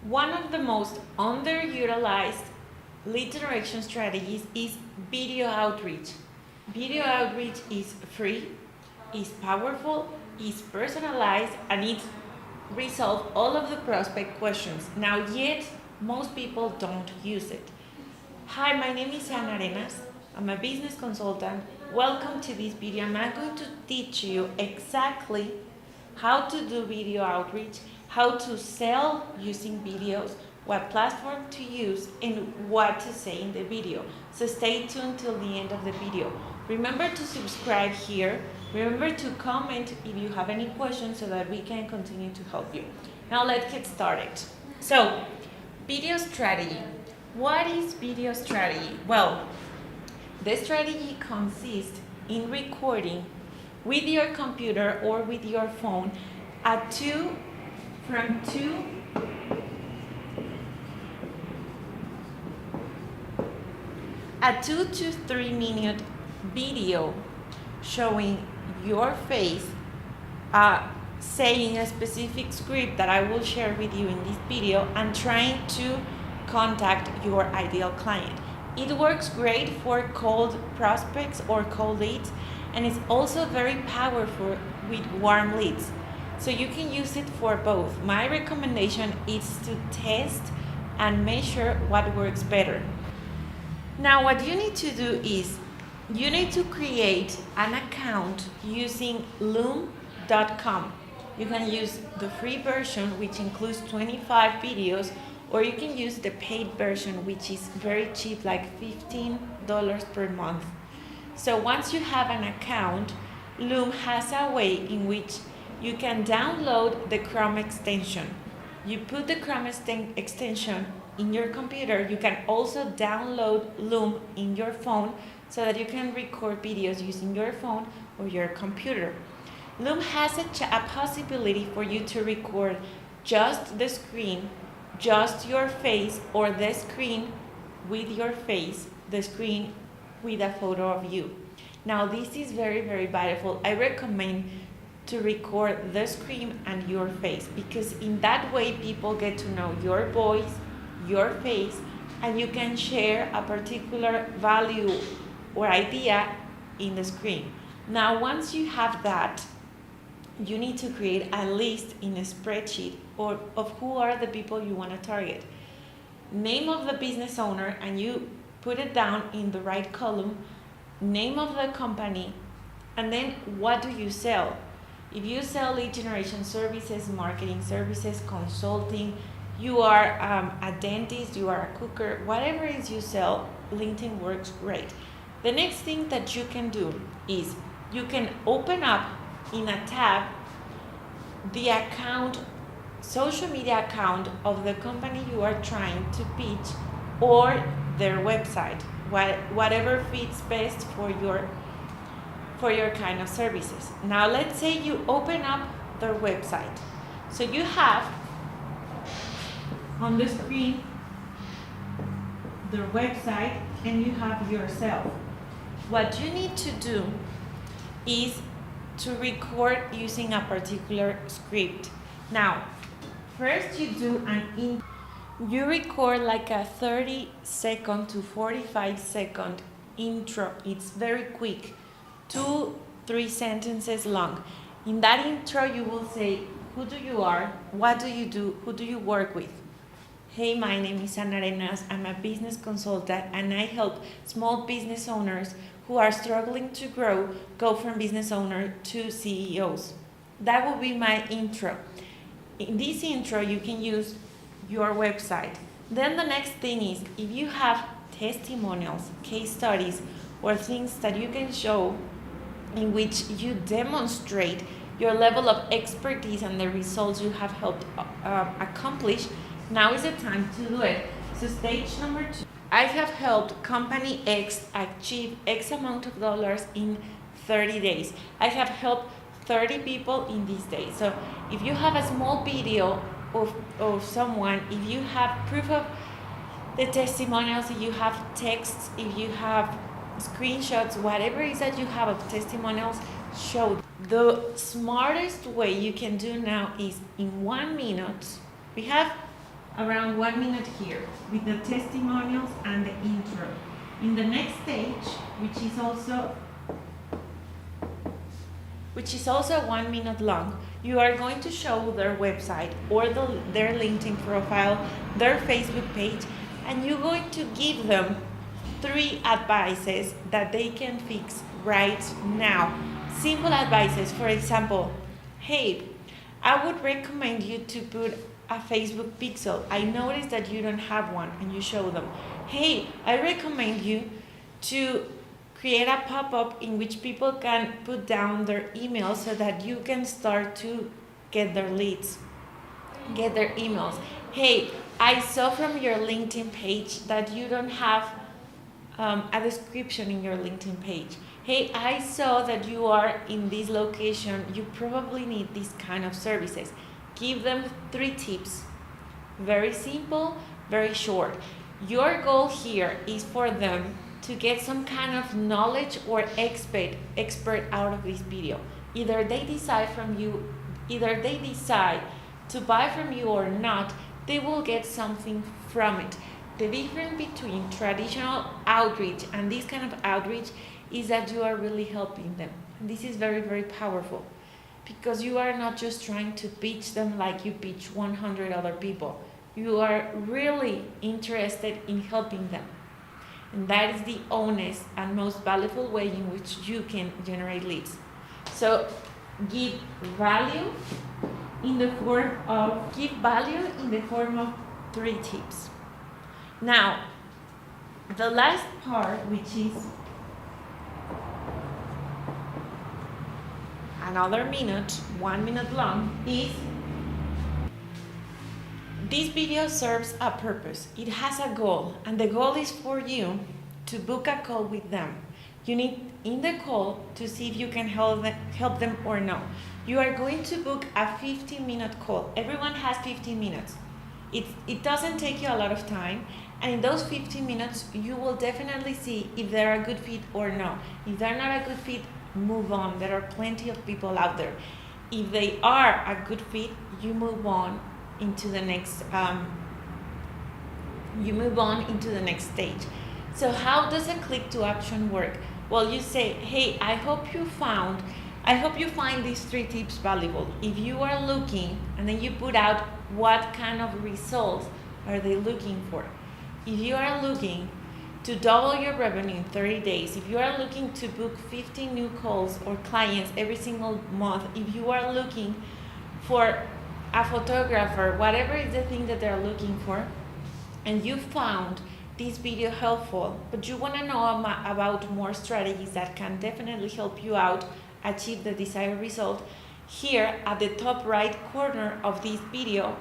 One of the most underutilized lead generation strategies is video outreach. Video outreach is free, is powerful, is personalized, and it resolves all of the prospect questions. Now, yet, most people don't use it. Hi, my name is Ana Arenas. I'm a business consultant. Welcome to this video. I'm going to teach you exactly how to do video outreach, how to sell using videos, what platform to use, and what to say in the video. So stay tuned till the end of the video. Remember to subscribe here. Remember to comment if you have any questions so that we can continue to help you. Now let's get started. So, video strategy. What is video strategy? Well, the strategy consists in recording with your computer or with your phone from 2 to 3 minute video showing your face, saying a specific script that I will share with you in this video, and trying to contact your ideal client. It works great for cold prospects or cold leads, and it's also very powerful with warm leads. So you can use it for both. My recommendation is to test and measure what works better. Now what you need to do is you need to create an account using Loom.com. You can use the free version, which includes 25 videos, or you can use the paid version, which is very cheap, like $15 per month. So once you have an account, Loom has a way in which you can download the Chrome extension. You put the Chrome extension in your computer. You can also download Loom in your phone so that you can record videos using your phone or your computer. Loom has a possibility for you to record just the screen, just your face, or the screen with your face, the screen with a photo of you. Now this is very, very valuable. I recommend to record the screen and your face, because in that way people get to know your voice, your face, and you can share a particular value or idea in the screen. Now once you have that, you need to create a list in a spreadsheet of who are the people you want to target. Name of the business owner, and you put it down in the right column, name of the company, and then what do you sell? If you sell lead generation services, marketing services, consulting, you are a dentist, you are a cooker, whatever it is you sell, LinkedIn works great. The next thing that you can do is you can open up in a tab the account, social media account of the company you are trying to pitch, or their website, whatever fits best for your kind of services. Now let's say you open up their website. So you have on the screen their website and you have yourself. What you need to do is to record using a particular script. Now, first you do you record like a 30-second to 45-second intro. It's very quick, 2-3 sentences long. In that intro, you will say, who do you are, what do you do, who do you work with? Hey, my name is Ana Arenas. I'm a business consultant, and I help small business owners who are struggling to grow go from business owner to CEOs. That will be my intro. In this intro, you can use your website. Then the next thing is, if you have testimonials, case studies, or things that you can show in which you demonstrate your level of expertise and the results you have helped accomplish, now is the time to do it. So stage number 2. I have helped company X achieve X amount of dollars in 30 days. I have helped 30 people in these days. So if you have a small video of someone, if you have proof of the testimonials, if you have texts, if you have screenshots, whatever it is that you have of testimonials, show. The smartest way you can do now is in 1 minute, we have around 1 minute here with the testimonials and the intro. In the next stage, which is also 1 minute long, you are going to show their website or their LinkedIn profile, their Facebook page, and you're going to give them 3 advices that they can fix right now. Simple advices, for example, hey, I would recommend you to put a Facebook pixel. I noticed that you don't have one, and you show them. Hey, I recommend you to create a pop-up in which people can put down their email so that you can start to get their leads, get their emails. Hey, I saw from your LinkedIn page that you don't have a description in your LinkedIn page. Hey, I saw that you are in this location. You probably need these kind of services. Give them 3 tips. Very simple, very short. Your goal here is for them to get some kind of knowledge or expert out of this video. Either they decide to buy from you or not, they will get something from it. The difference between traditional outreach and this kind of outreach is that you are really helping them. And this is very, very powerful, because you are not just trying to pitch them like you pitch 100 other people. You are really interested in helping them. And that is the honest and most valuable way in which you can generate leads. So give value in the form of 3 tips. Now, the last part, which is another minute, 1 minute long, is this video serves a purpose. It has a goal, and the goal is for you to book a call with them. You need in the call to see if you can help them or no. You are going to book a 15-minute call. Everyone has 15 minutes. It doesn't take you a lot of time, and in those 15 minutes, you will definitely see if they're a good fit or no. If they're not a good fit, move on. There are plenty of people out there. If they are a good fit, you move on into the next stage. So how does a click to action work? Well, you say, hey, I hope you find these 3 tips valuable. If you are looking, and then you put out what kind of results are they looking for. If you are looking to double your revenue in 30 days, if you are looking to book 50 new calls or clients every single month, if you are looking for a photographer, whatever is the thing that they're looking for, and you found this video helpful, but you want to know about more strategies that can definitely help you out achieve the desired result, here at the top right corner of this video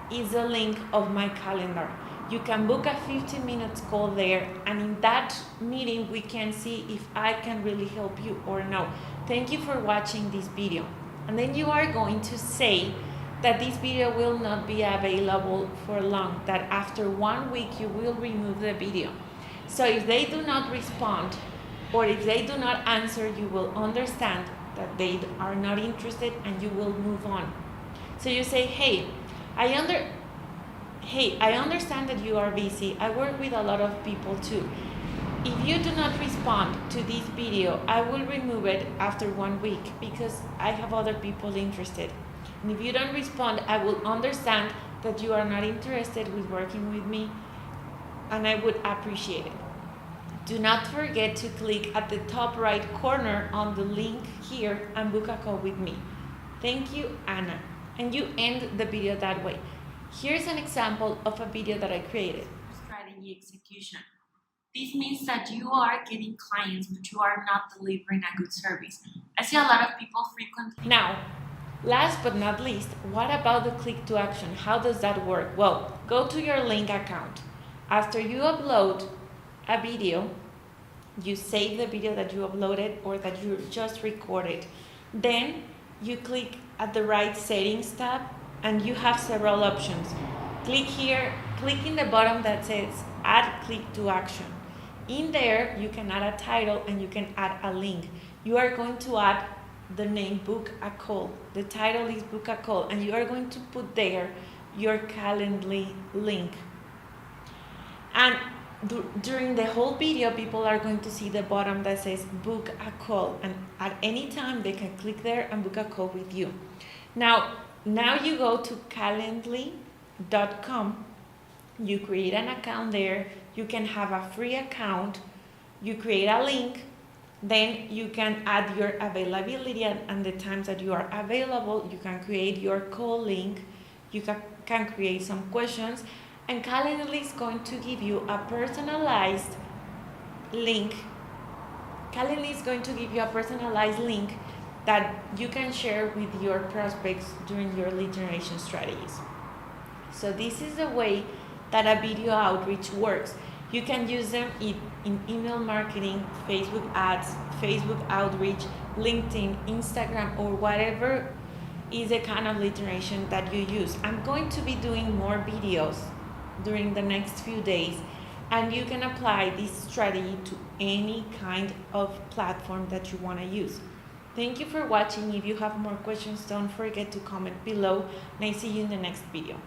is a link of my calendar. You can book a 15-minute call there, and in that meeting we can see if I can really help you or no. Thank you for watching this video. And then you are going to say that this video will not be available for long, that after 1 week you will remove the video. So if they do not respond, or if they do not answer, you will understand that they are not interested, and you will move on. So you say, hey, I understand that you are busy. I work with a lot of people too. If you do not respond to this video, I will remove it after 1 week because I have other people interested. And if you don't respond, I will understand that you are not interested with working with me, and I would appreciate it. Do not forget to click at the top right corner on the link here and book a call with me. Thank you, Anna. And you end the video that way. Here's an example of a video that I created. Strategy execution. This means that you are getting clients, but you are not delivering a good service. I see a lot of people frequently. Now, last but not least, what about the click to action? How does that work? Well, go to your link account. After you upload a video, you save the video that you uploaded or that you just recorded. Then you click at the right settings tab, and you have several options. Click here, click in the bottom that says add click to action. In there, you can add a title and you can add a link. You are going to add the name book a call. The title is book a call, and you are going to put there your Calendly link. And during the whole video, people are going to see the bottom that says book a call, and at any time they can click there and book a call with you. Now you go to calendly.com, you create an account there, you can have a free account, you create a link, then you can add your availability and the times that you are available. You can create your call link, you can create some questions, and Calendly is going to give you a personalized link. Calendly is going to give you a personalized link that you can share with your prospects during your lead generation strategies. So this is the way that a video outreach works. You can use them in email marketing, Facebook ads, Facebook outreach, LinkedIn, Instagram, or whatever is the kind of lead generation that you use. I'm going to be doing more videos during the next few days, and you can apply this strategy to any kind of platform that you want to use. Thank you for watching. If you have more questions, don't forget to comment below, and I see you in the next video.